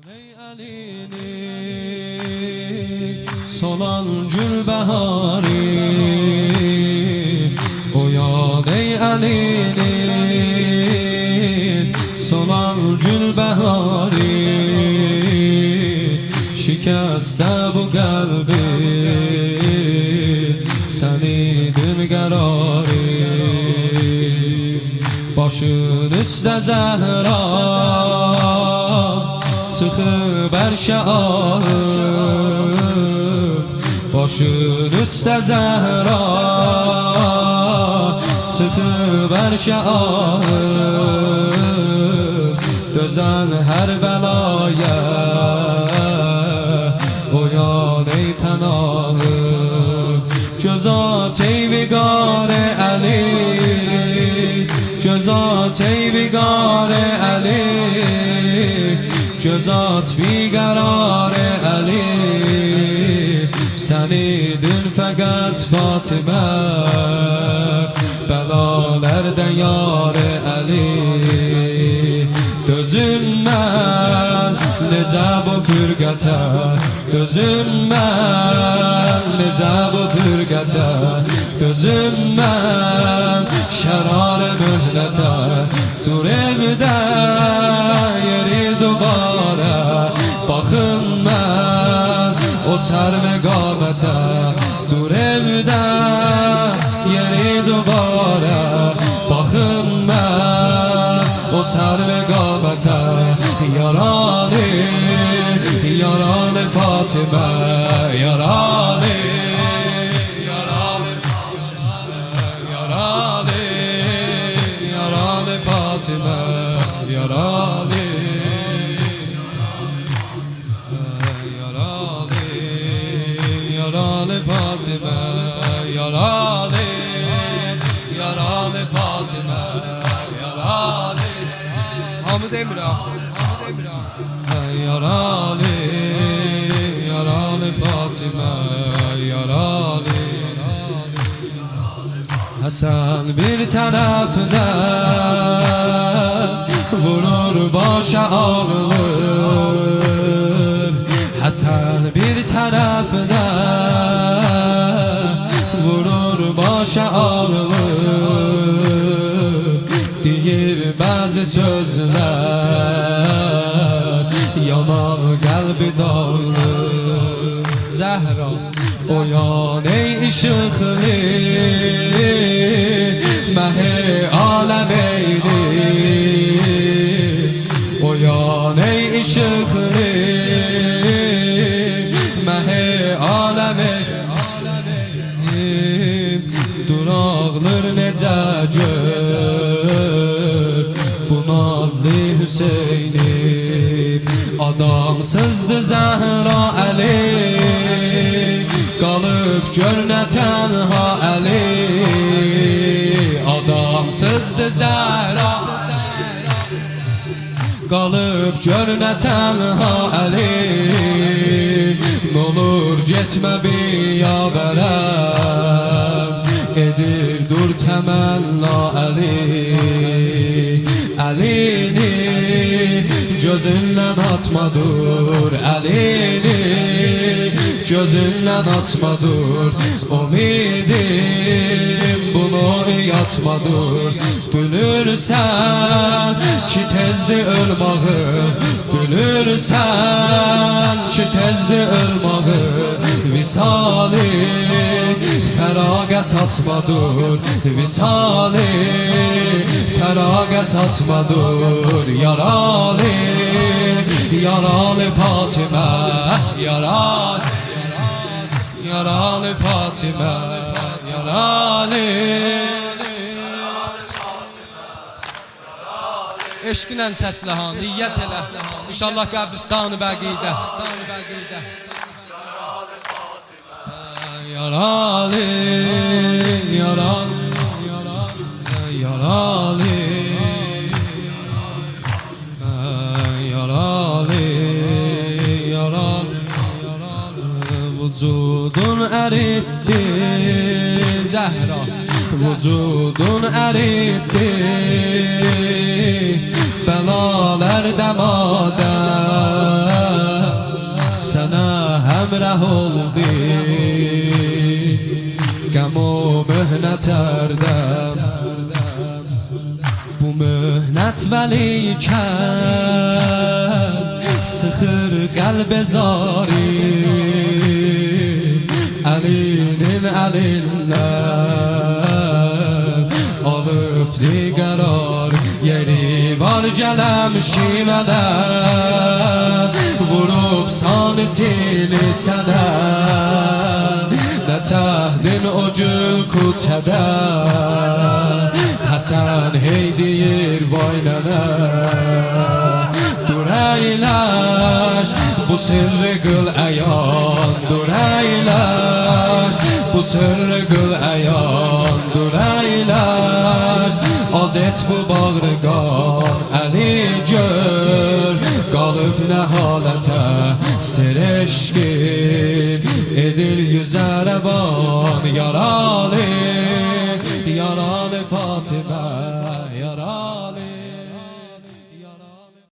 Ey Ali'ni solan gülbahari, uyan ey Ali'ni solan gülbahari, şikəstə bu qəlbi sənidir qərari. Başın üstə Zəhra çıxıb ərşə ağır, başın üstə Zəhra çıxıb ərşə ağır, dözən hər bəlaya uyan ey pənahı. Göz aç ey viqar-ı Əli, göz aç ey viqar-ı Əli, göz aç biqərar-ı Əli, sənidir fəqət Fatimə, bəlalərdən yar-ı Əli. Dözüm mən necə bu fürqətə, dözüm mən necə bu fürqətə, dözüm mən şərar-ı möhnətə. Dur evdə yeri dubara, baxın mən o sərvə qamətə. Dur evdə yeri dubara, baxın mən o sərvə qamətə. Yaralı, yaralı Fatimə, yaralı, yaralı, yaralı, yaralı Fatimə, yaralı, yaralı, yaralı Fatimə, yaralı, yaralı Fatimə, yaralı. Hamid Emrah, yaralı, yaralı Fatimə, yaralı. Həsən bir tərəfdən vurur başa ağılır, Həsən bir tərəfdən vurur başa ağılır. Deyir bəzi sözlər yanar qəlbi dağılır. Zəhra uyan ey işıqlı, məhi aləm eyli, uyan ey işıqlı, məhi aləm eyli. Dur ağlır necə gör bu nazlı Hüseynim. Adamsızdı Zəhra Əli, qalıb görünə tənha Əli. Adamsızdı Zəhra, qalıb görünə tənha Əli. N'olur getmə biyabərəm, edir dur təmənna Əli. Əlini gözündən atma dur, əlini gözündən atma dur. Umidim bunu yatma dur. Bilirsən ki tezdir ölmağı, bilirsən ki tezdir ölmağı. Visali fəraqa satma dur, visali fəraqa satma dur. Yaralı, yaralı Fatimə, yaralı, yaralı Fatimə, yaralı. Eşqinlə səsləhən, niyyət elə, İnşallah qəbristanı bəqidə. Yaralı, yaralı, yaralı, yaralı, yaralı, vücudun əritti Zəhra, vücudun əritti. Bəlalər dəmadə xətərdən Bu möhnət vəlikən Sıxır qəlb zari Əlinin əlindən Alıbdı qərar Yeri var gələm şimədə Vurub sanı sili sənə Nə çəhdin o gün kuçədə Həsən hey deyir vay nənə Dur əyləş bu sirri qıl əyan Dur əyləş bu sirri qıl əyan Dur əyləş az et bu bağrı qan Əli gör qalıb nə halətə Sir eşqim edir yüzə rəvan Yara